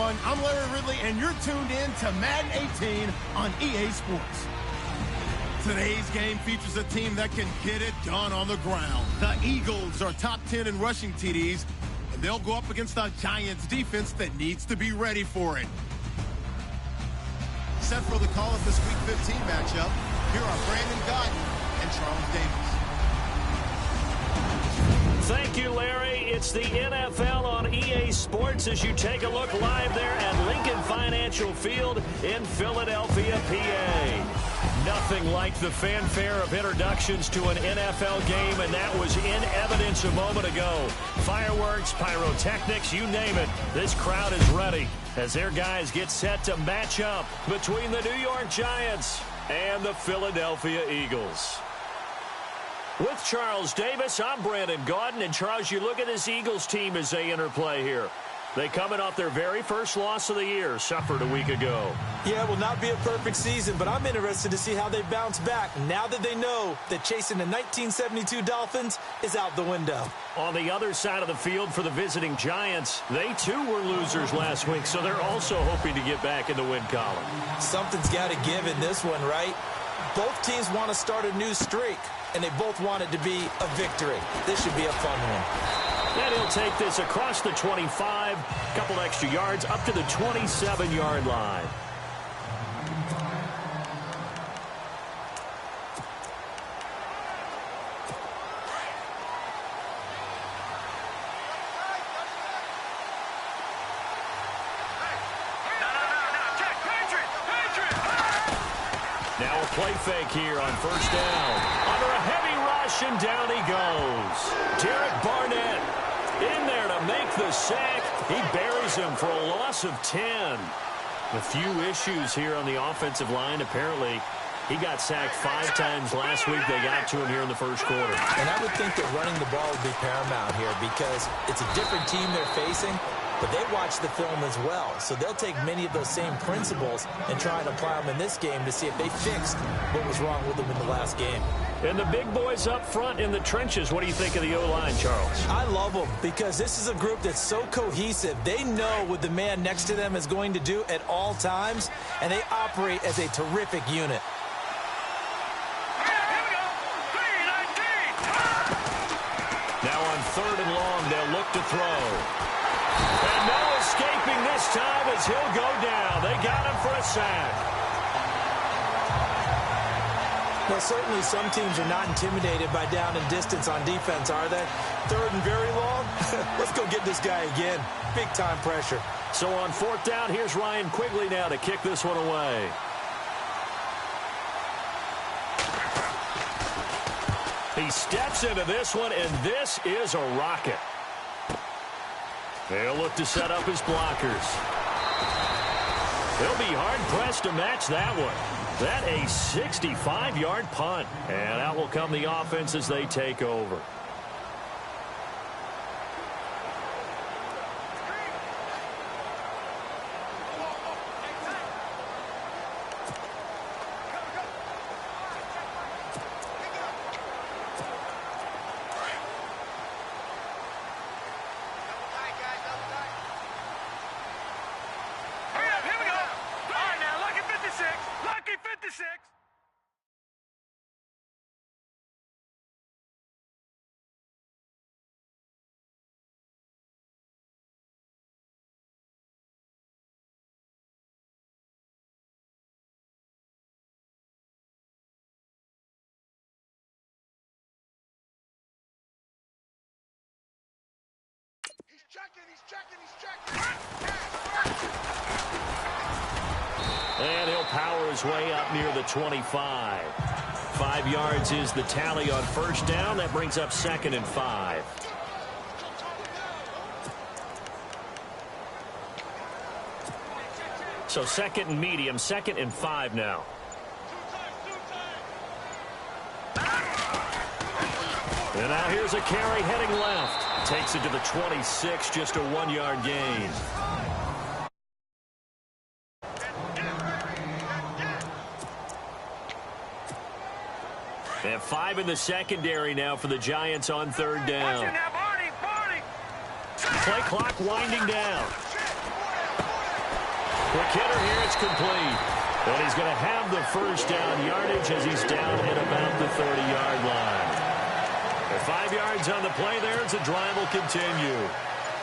everyone. I'm Larry Ridley, and you're tuned in to Madden 18 on EA Sports. Today's game features a team that can get it done on the ground. The Eagles are top 10 in rushing TDs, and they'll go up against a Giants defense that needs to be ready for it. Set for the call of this Week 15 matchup, here are Brandon Gaudin and Charles Davis. Thank you, Larry. It's the NFL on EA Sports as you take a look live there at Lincoln Financial Field in Philadelphia, PA. Nothing like the fanfare of introductions to an NFL game, and that was in evidence a moment ago. Fireworks, pyrotechnics, you name it. This crowd is ready as their guys get set to match up between the New York Giants and the Philadelphia Eagles. With Charles Davis, I'm Brandon Gaudin. And, Charles, you look at this Eagles team as they interplay here. They coming off their very first loss of the year, suffered a week ago. Yeah, it will not be a perfect season, but I'm interested to see how they bounce back now that they know that chasing the 1972 Dolphins is out the window. On the other side of the field for the visiting Giants, they too were losers last week, so they're also hoping to get back in the win column. Something's got to give in this one, right? Both teams want to start a new streak, and they both want it to be a victory. This should be a fun one. And he'll take this across the 25, a couple extra yards, up to the 27-yard line. Now a play fake here on first down. Under a heavy rush, and down he goes. Derek Barnett in there to make the sack. He buries him for a loss of 10. A few issues here on the offensive line. Apparently, he got sacked 5 times last week. They got to him here in the first quarter. And I would think that running the ball would be paramount here because it's a different team they're facing, but they watch the film as well. So they'll take many of those same principles and try and apply them in this game to see if they fixed what was wrong with them in the last game. And the big boys up front in the trenches, what do you think of the O-line, Charles? I love them because this is a group that's so cohesive. They know what the man next to them is going to do at all times, and they operate as a terrific unit. Now on 3rd and long, they'll look to throw. And no escaping this time as he'll go down. They got him for a sack. Well, certainly some teams are not intimidated by down and distance on defense, are they? 3rd and very long? Let's go get this guy again. Big-time pressure. So on 4th down, here's Ryan Quigley now to kick this one away. He steps into this one, and this is a rocket. They'll look to set up his blockers. They'll be hard-pressed to match that one. That a 65-yard punt. And out will come the offense as they take over. And he'll power his way up near the 25. 5 yards is the tally on first down. That brings up 2nd and 5. So 2nd and medium, 2nd and 5 now. And now here's a carry heading left. Takes it to the 26, just a 1-yard gain. They have 5 in the secondary now for the Giants on 3rd down. Play clock winding down. Quick hitter here, it's complete. And he's going to have the first down yardage as he's down at about the 30-yard line. And 5 yards on the play there as the drive will continue.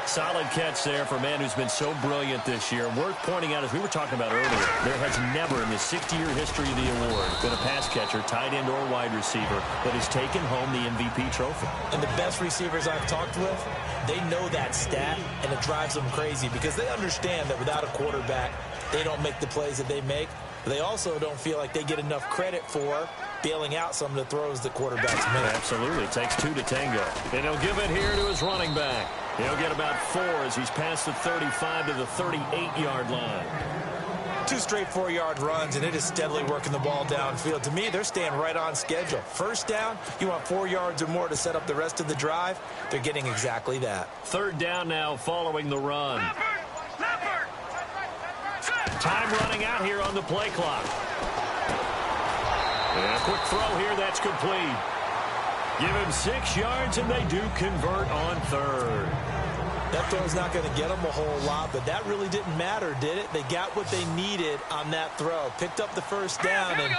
Solid catch there for a man who's been so brilliant this year. Worth pointing out, as we were talking about earlier, there has never in the 60-year history of the award been a pass catcher, tight end, or wide receiver that has taken home the MVP trophy. And the best receivers I've talked with, they know that stat, and it drives them crazy because they understand that without a quarterback, they don't make the plays that they make. They also don't feel like they get enough credit for bailing out some of the throws the quarterbacks make. Absolutely. It takes 2 to tango. And he'll give it here to his running back. He'll get about 4 as he's past the 35 to the 38-yard line. 2 straight 4-yard runs, and it is steadily working the ball downfield. To me, they're staying right on schedule. First down, you want 4 yards or more to set up the rest of the drive. They're getting exactly that. 3rd down now following the run. Time running out here on the play clock. And a quick throw here, that's complete. Give him 6 yards, and they do convert on 3rd. That throw's not going to get them a whole lot, but that really didn't matter, did it? They got what they needed on that throw. Picked up the first down, and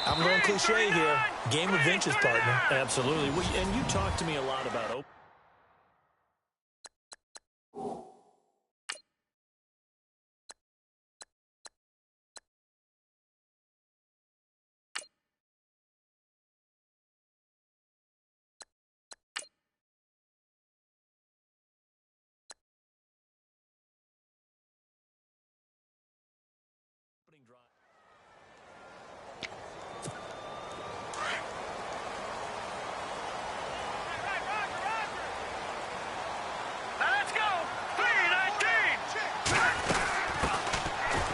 I'm going cliche here. Game of inches, partner. Absolutely. And you talked to me a lot about open.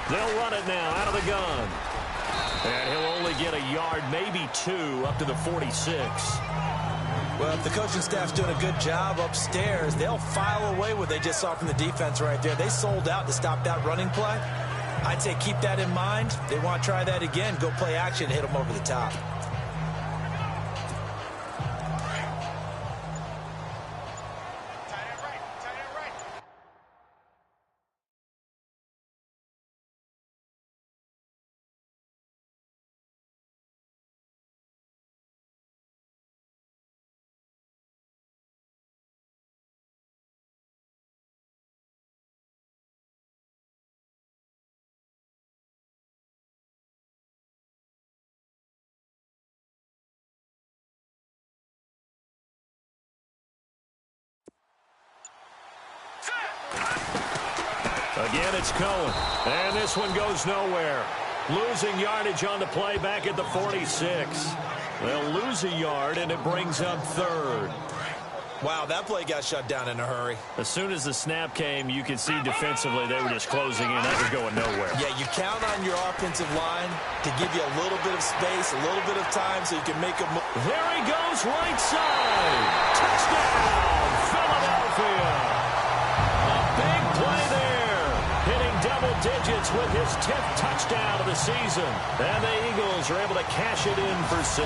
They'll run it now out of the gun. And he'll only get a yard, maybe 2, up to the 46. Well, if the coaching staff's doing a good job upstairs, they'll file away what they just saw from the defense right there. They sold out to stop that running play. I'd say keep that in mind. They want to try that again. Go play action, hit them over the top. Again, it's Cohen. And this one goes nowhere. Losing yardage on the play back at the 46. They'll lose a yard, and it brings up 3rd. Wow, that play got shut down in a hurry. As soon as the snap came, you could see defensively they were just closing in. That was going nowhere. Yeah, you count on your offensive line to give you a little bit of space, a little bit of time so you can make a move. There he goes, right side. Touchdown, Philadelphia. A big play there. Hitting double digits with his 10th touchdown of the season. And the Eagles are able to cash it in for 6.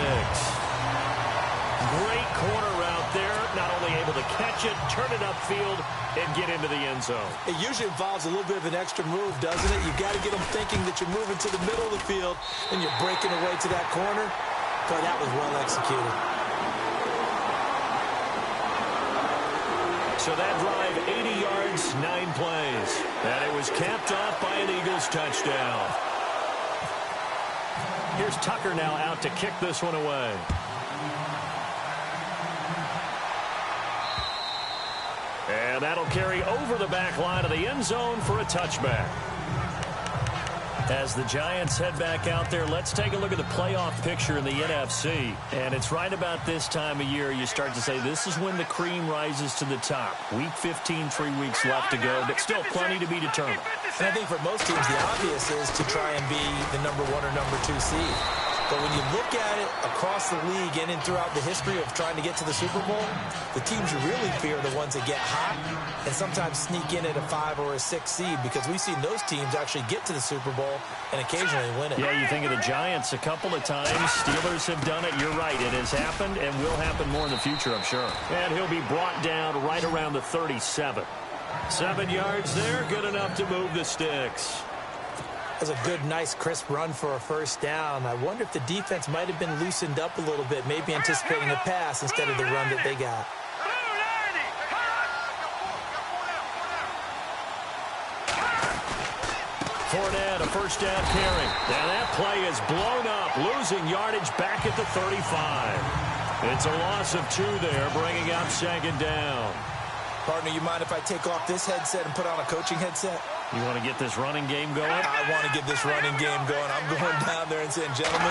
Great corner route there. Not only able to catch it, turn it upfield, and get into the end zone. It usually involves a little bit of an extra move, doesn't it? You've got to get them thinking that you're moving to the middle of the field and you're breaking away to that corner. Boy, that was well executed. So that drive, 80 yards, 9 plays. And it was capped off by an Eagles touchdown. Here's Tucker now out to kick this one away. And that'll carry over the back line of the end zone for a touchback. As the Giants head back out there, let's take a look at the playoff picture in the NFC. And it's right about this time of year you start to say this is when the cream rises to the top. Week 15, 3 weeks left to go, but still plenty to be determined. And I think for most teams, the obvious is to try and be the number 1 or number 2 seed. But when you look at it across the league and throughout the history of trying to get to the Super Bowl, the teams you really fear are the ones that get hot and sometimes sneak in at a 5 or a 6 seed, because we've seen those teams actually get to the Super Bowl and occasionally win it. Yeah, you think of the Giants a couple of times. Steelers have done it. You're right. It has happened and will happen more in the future, I'm sure. And he'll be brought down right around the 37. 7 yards there, good enough to move the sticks. That was a good, nice, crisp run for a first down. I wonder if the defense might have been loosened up a little bit, maybe anticipating a pass instead of the run that they got. Fournette, a first down carry. And that play is blown up, losing yardage back at the 35. It's a loss of 2 there, bringing up second down. Partner, you mind if I take off this headset and put on a coaching headset? You want to get this running game going? I want to get this running game going. I'm going down there and saying, gentlemen,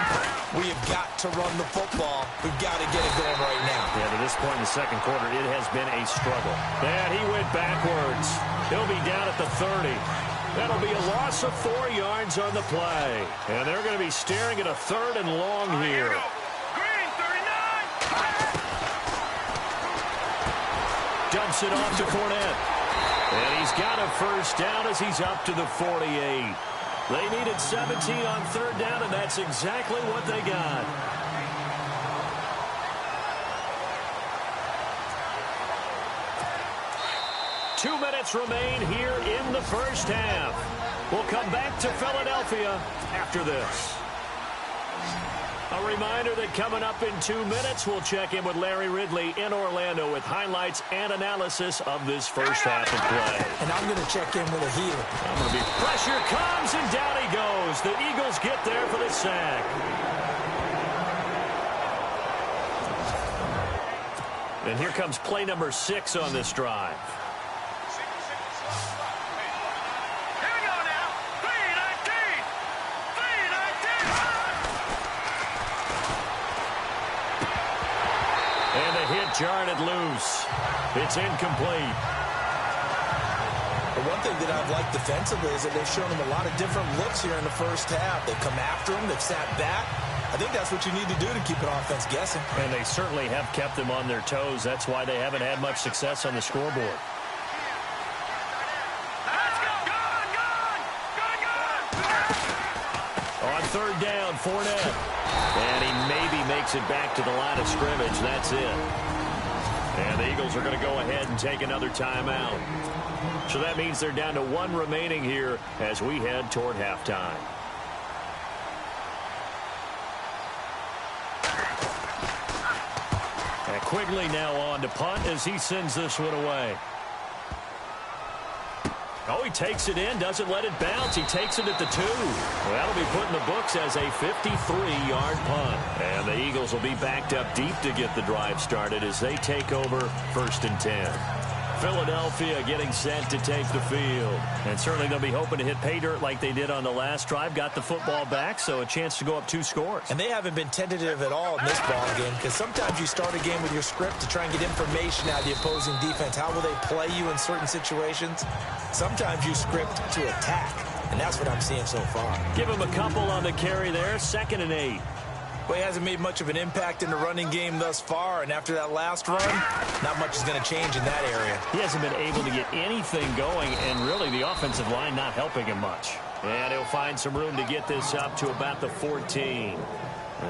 we have got to run the football. We've got to get it going right now. Yeah, to this point in the second quarter, it has been a struggle. And he went backwards. He'll be down at the 30. That'll be a loss of 4 yards on the play. And they're going to be staring at a 3rd and long here. Dumps it off to Fournette. And he's got a first down as he's up to the 48. They needed 17 on 3rd down, and that's exactly what they got. Two minutes remain here in the first half. We'll come back to Philadelphia after this. A reminder that coming up in 2 minutes, we'll check in with Larry Ridley in Orlando with highlights and analysis of this first half of play. And I'm going to check in with a healer. Pressure comes, and down he goes. The Eagles get there for the sack. And here comes play number 6 on this drive. Jarred loose. It's incomplete. The one thing that I've liked defensively is that they've shown him a lot of different looks here in the first half. They've come after him. They've sat back. I think that's what you need to do to keep an offense guessing. And they certainly have kept them on their toes. That's why they haven't had much success on the scoreboard. On 3rd down, Fournette. And he maybe makes it back to the line of scrimmage. That's it. And the Eagles are going to go ahead and take another timeout. So that means they're down to 1 remaining here as we head toward halftime. And Quigley now on to punt as he sends this one away. Oh, he takes it in, doesn't let it bounce. He takes it at the 2. Well, that'll be put in the books as a 53-yard punt. And the Eagles will be backed up deep to get the drive started as they take over 1st and 10. Philadelphia getting set to take the field. And certainly they'll be hoping to hit pay dirt like they did on the last drive. Got the football back, so a chance to go up 2 scores. And they haven't been tentative at all in this ball game because sometimes you start a game with your script to try and get information out of the opposing defense. How will they play you in certain situations? Sometimes you script to attack, and that's what I'm seeing so far. Give him a couple on the carry there, 2nd and 8. Well, he hasn't made much of an impact in the running game thus far, and after that last run, not much is going to change in that area. He hasn't been able to get anything going, and really the offensive line not helping him much. And he'll find some room to get this up to about the 14.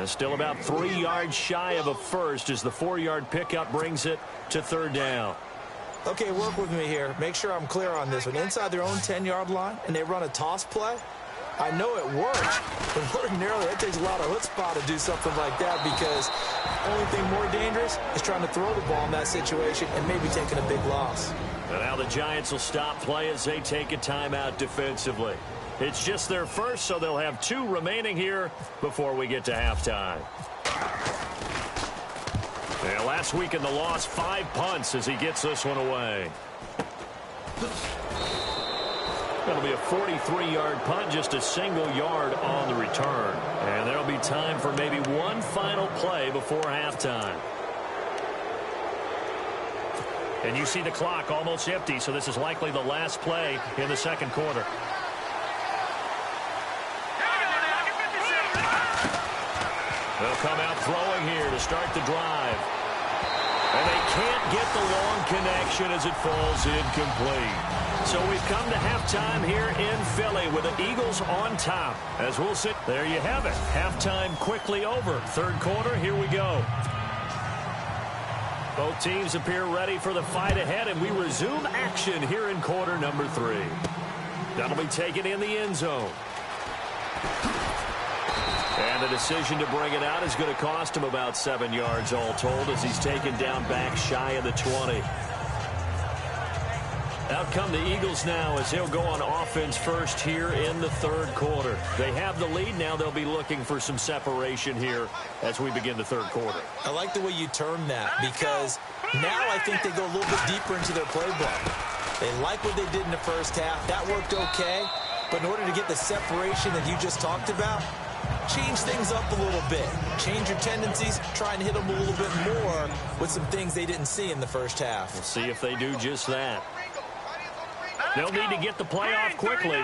Still about 3 yards shy of a first as the 4-yard pickup brings it to 3rd down. Okay, work with me here. Make sure I'm clear on this one. Inside their own 10-yard line, and they run a toss play, I know it works, but ordinarily it takes a lot of chutzpah to do something like that because the only thing more dangerous is trying to throw the ball in that situation and maybe taking a big loss. And now the Giants will stop play as they take a timeout defensively. It's just their first, so they'll have 2 remaining here before we get to halftime. Yeah, last week in the loss, 5 punts as he gets this one away. It'll be a 43-yard punt, just a single yard on the return. And there'll be time for maybe one final play before halftime. And you see the clock almost empty, so this is likely the last play in the second quarter. They'll come out throwing here to start the drive. And they can't get the long connection as it falls incomplete. So we've come to halftime here in Philly with the Eagles on top. As we'll sit, there you have it. Halftime quickly over. 3rd quarter, here we go. Both teams appear ready for the fight ahead, and we resume action here in quarter number 3. That'll be taken in the end zone. And the decision to bring it out is going to cost him about 7 yards all told as he's taken down back shy of the 20. Out come the Eagles now as he'll go on offense first here in the third quarter. They have the lead. Now they'll be looking for some separation here as we begin the third quarter. I like the way you term that because now I think they go a little bit deeper into their playbook. They like what they did in the first half. That worked okay. But in order to get the separation that you just talked about, change things up a little bit. Change your tendencies. Try and hit them a little bit more with some things they didn't see in the first half. We'll see if they do just that. They'll need to get the play off quickly.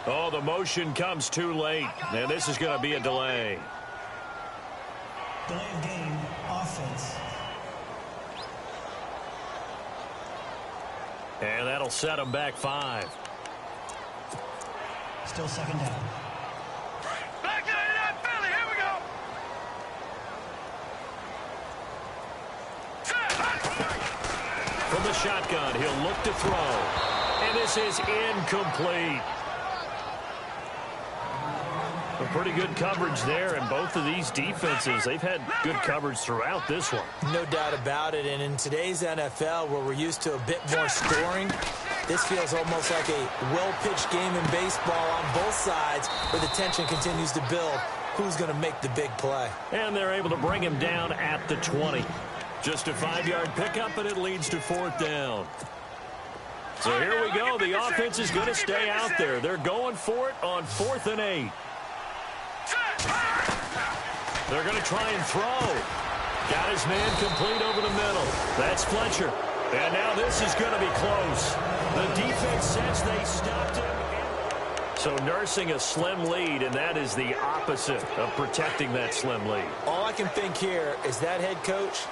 Oh, the motion comes too late. And this is going to be a delay. Delay of game, offense. And that'll set them back 5. Still second down. Back to that Philly. Here we go. From the shotgun, he'll look to throw. And this is incomplete. A pretty good coverage there, and both of these defenses, they've had good coverage throughout this one. No doubt about it, and in today's NFL, where we're used to a bit more scoring, this feels almost like a well-pitched game in baseball on both sides where the tension continues to build. Who's going to make the big play? And they're able to bring him down at the 20. Just a 5-yard pickup, and it leads to 4th down. So here we go. The offense is going to stay out there. They're going for it on 4th and 8. They're going to try and throw. Got his man complete over the middle. That's Fletcher. And now this is going to be close. The defense says they stopped him. So nursing a slim lead, and that is the opposite of protecting that slim lead. All I can think here is that head coach,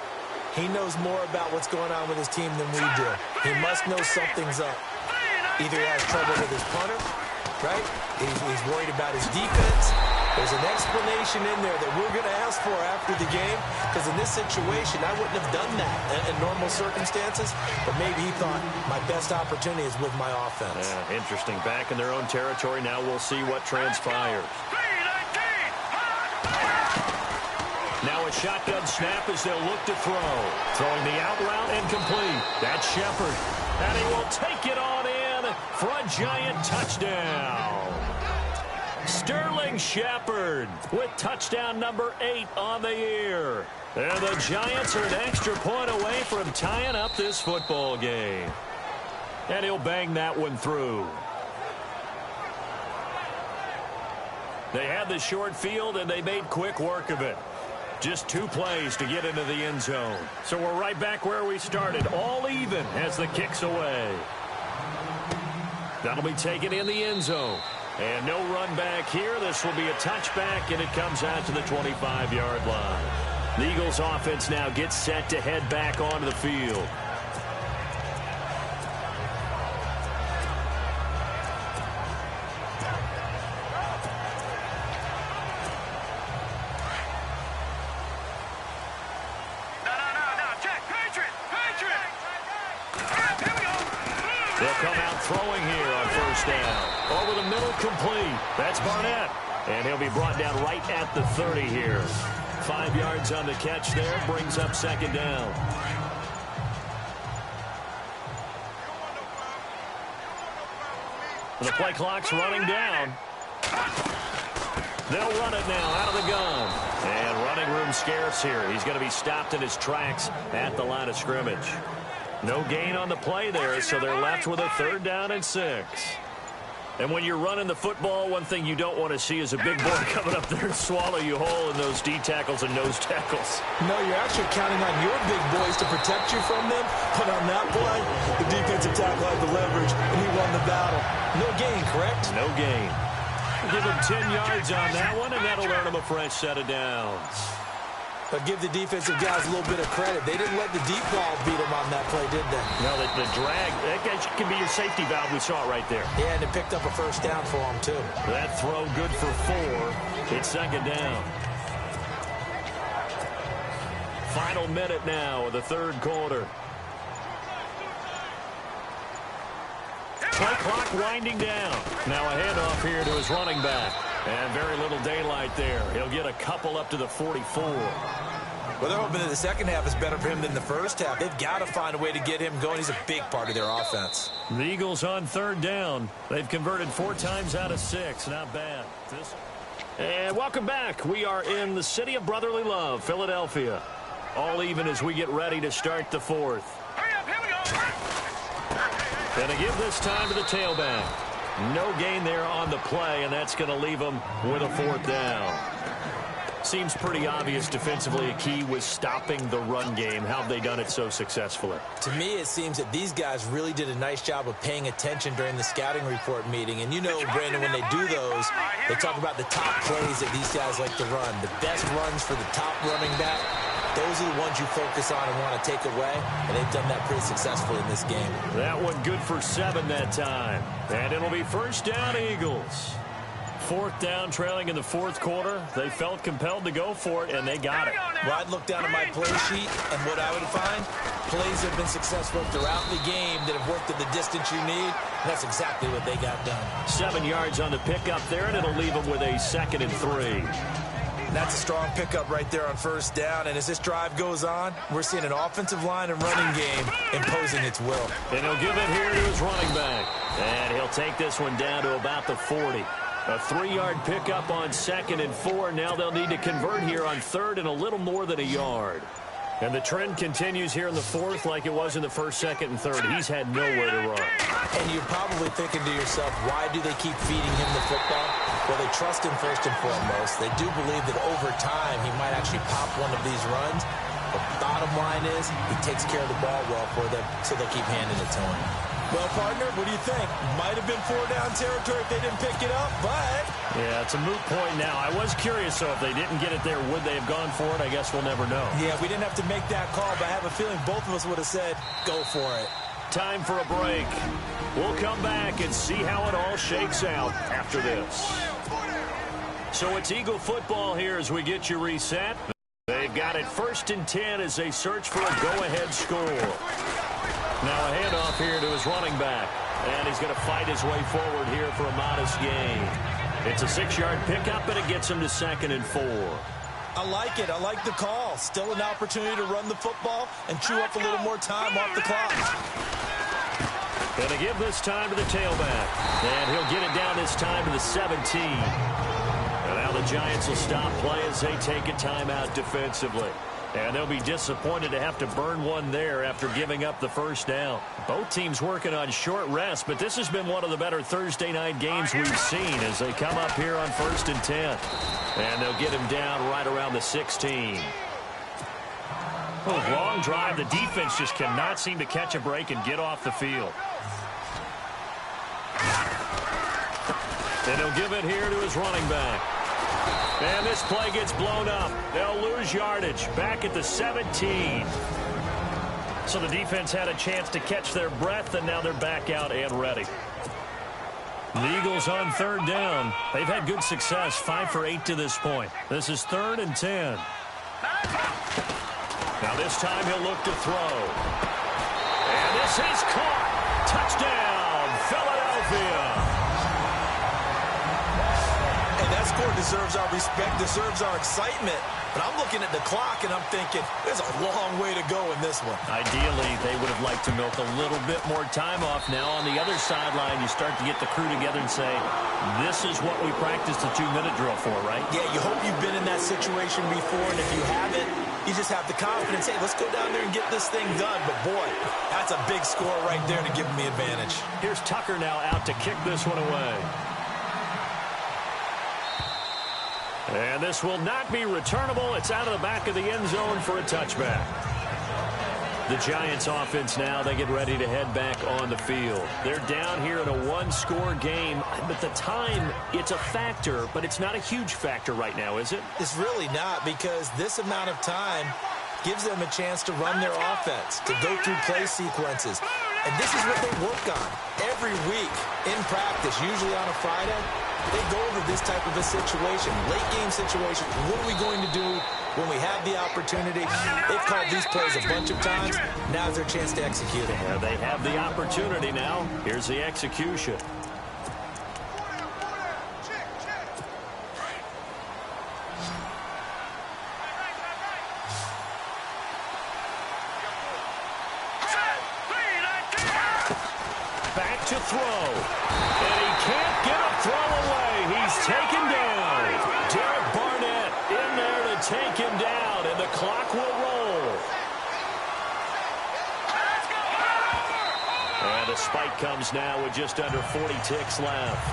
he knows more about what's going on with his team than we do. He must know something's up. Either he has trouble with his punter, right? He's worried about his defense. There's an explanation in there that we're going to ask for after the game, because in this situation, I wouldn't have done that in normal circumstances, but maybe he thought my best opportunity is with my offense. Yeah, interesting. Back in their own territory. Now we'll see what transpires. Now a shotgun snap as they'll look to throw. Throwing the out route and complete. That's Shepard. And he will take it on in for a giant touchdown. Sterling Shepard with touchdown number 8 on the year. And the Giants are an extra point away from tying up this football game. And he'll bang that one through. They had the short field, and they made quick work of it. Just 2 plays to get into the end zone. So we're right back where we started, all even as the kick's away. That'll be taken in the end zone. And no run back here. This will be a touchback, and it comes out to the 25-yard line. The Eagles offense now gets set to head back onto the field. They'll come out throwing here on first down. Over the middle, complete. That's Barnett. And he'll be brought down right at the 30 here. 5 yards on the catch there. Brings up second down. The play clock's running down. They'll run it now out of the gun. And running room scarce here. He's going to be stopped in his tracks at the line of scrimmage. No gain on the play there, so they're left with a 3rd down and 6. And when you're running the football, one thing you don't want to see is a big boy coming up there and swallow you whole in those D tackles and nose tackles. No, you're actually counting on your big boys to protect you from them. But on that play, the defensive tackle had the leverage, and he won the battle. No gain, correct? No gain. Give him 10 yards on that one, and that'll earn him a fresh set of downs. But give the defensive guys a little bit of credit. They didn't let the deep ball beat them on that play, did they? No, the drag, that can be your safety valve. We saw it right there. Yeah, and it picked up a first down for them, too. That throw good for 4. It's second down. Final minute now of the third quarter. Play clock winding down. Now a handoff here to his running back. And very little daylight there. He'll get a couple up to the 44. Well, they're hoping that the second half is better for him than the first half. They've got to find a way to get him going. He's a big part of their offense. The Eagles on third down. They've converted 4 times out of 6. Not bad. And welcome back. We are in the city of brotherly love, Philadelphia. All even as we get ready to start the fourth. Hurry up, here we go. Going to give this time to the tailback. No gain there on the play, and that's going to leave them with a 4th down. Seems pretty obvious defensively a key was stopping the run game. How have they done it so successfully? To me, it seems that these guys really did a nice job of paying attention during the scouting report meeting. And you know, Brandon, when they do those, they talk about the top plays that these guys like to run. The best runs for the top running back, those are the ones you focus on and want to take away. And they've done that pretty successfully in this game. That one good for 7 that time. And it'll be first down, Eagles. 4th down, trailing in the 4th quarter. They felt compelled to go for it, and they got it. Well, I'd look down at my play sheet, and what I would find, plays have been successful throughout the game that have worked at the distance you need. And that's exactly what they got done. 7 yards on the pickup there, and it'll leave them with a 2nd and 3. That's a strong pickup right there on first down. And as this drive goes on, we're seeing an offensive line and running game imposing its will. And he'll give it here to his running back. And he'll take this one down to about the 40. A 3-yard pickup on 2nd and 4. Now they'll need to convert here on 3rd and a little more than a yard. And the trend continues here in the 4th like it was in the 1st, 2nd, and 3rd. He's had nowhere to run. And you're probably thinking to yourself, why do they keep feeding him the football? Well, they trust him first and foremost. They do believe that over time he might actually pop one of these runs. The bottom line is he takes care of the ball well for them, so they'll keep handing it to him. Well, partner, what do you think? Might have been 4-down territory if they didn't pick it up, but... Yeah, it's a moot point now. I was curious, so if they didn't get it there, would they have gone for it? I guess we'll never know. Yeah, we didn't have to make that call, but I have a feeling both of us would have said, go for it. Time for a break. We'll come back and see how it all shakes out after this. So it's Eagle football here as we get you reset. They've got it 1st and 10 as they search for a go-ahead score. Now a handoff here to his running back. And he's going to fight his way forward here for a modest gain. It's a 6-yard pickup, and it gets him to 2nd and 4. I like it. I like the call. Still an opportunity to run the football and chew up a little more time off the clock. Going to give this time to the tailback. And he'll get it down this time to the 17. And now the Giants will stop play as they take a timeout defensively. And they'll be disappointed to have to burn one there after giving up the 1st down. Both teams working on short rest, but this has been one of the better Thursday night games we've seen as they come up here on 1st and 10. And they'll get him down right around the 16. Oh, long drive. The defense just cannot seem to catch a break and get off the field. And he'll give it here to his running back. And this play gets blown up. They'll lose yardage back at the 17. So the defense had a chance to catch their breath, and now they're back out and ready. The Eagles on 3rd down. They've had good success, 5 for 8 to this point. This is 3rd and 10. Now this time he'll look to throw. And this is caught. Touchdown, Philadelphia. That score deserves our respect, deserves our excitement. But I'm looking at the clock, and I'm thinking, there's a long way to go in this one. Ideally, they would have liked to milk a little bit more time off. Now, on the other sideline, you start to get the crew together and say, this is what we practiced the 2-minute drill for, right? Yeah, you hope you've been in that situation before, and if you haven't, you just have the confidence, hey, let's go down there and get this thing done. But, boy, that's a big score right there to give them the advantage. Here's Tucker now out to kick this one away. And this will not be returnable. It's out of the back of the end zone for a touchback. The Giants offense now, they get ready to head back on the field. They're down here in a 1-score game. But the time, it's a factor, but it's not a huge factor right now, is it? It's really not, because this amount of time gives them a chance to run their offense, to go through play sequences. And this is what they work on every week in practice, usually on a Friday. They go over this type of a situation, late game situation. What are we going to do when we have the opportunity. They've called these plays a bunch of times. Now's their chance to execute them. Yeah, they have the opportunity now. Here's the execution. Back to throw. And he can't get a throw away. He's taken down. Derek Barnett in there to take him down, and the clock will roll. And the spike comes now with just under 40 ticks left.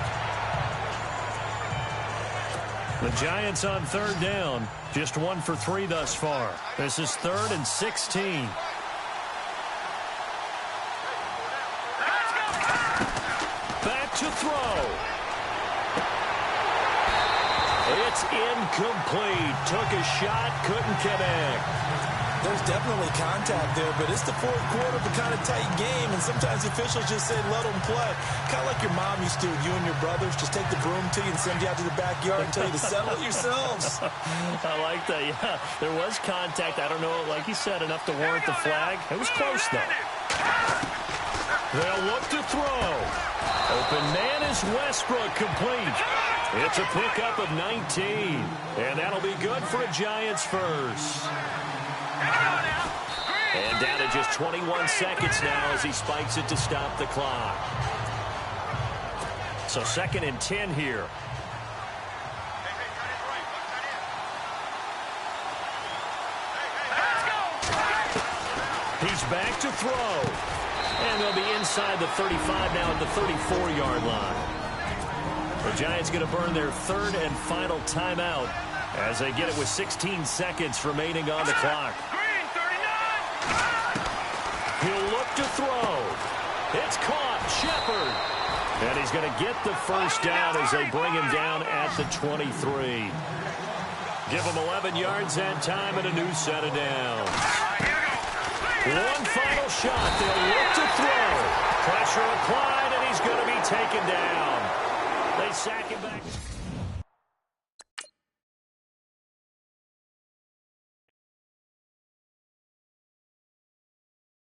The Giants on third down. Just 1 for 3 thus far. This is 3rd and 16. To throw. It's incomplete. Took a shot, couldn't connect. There's definitely contact there, but it's the fourth quarter of a kind of tight game, and sometimes the officials just say, let them play. Kind of like your mom used to with you and your brothers. Just take the broom to you and send you out to the backyard and tell you to settle it yourselves. I like that, yeah. There was contact. I don't know, like you said, enough to warrant the flag. It was close, though. They'll look to throw. Open man is Westbrook, complete. It's a pickup of 19. And that'll be good for a Giants first. And down to just 21 seconds now as he spikes it to stop the clock. So 2nd and 10 here. He's back to throw. And they'll be inside the 35 now at the 34-yard line. The Giants going to burn their 3rd and final timeout as they get it with 16 seconds remaining on the clock. He'll look to throw. It's caught. Shepard. And he's going to get the first down as they bring him down at the 23. Give him 11 yards that time and a new set of downs. One final shot. They'll look to throw. Pressure applied, and he's going to be taken down. They sack him back.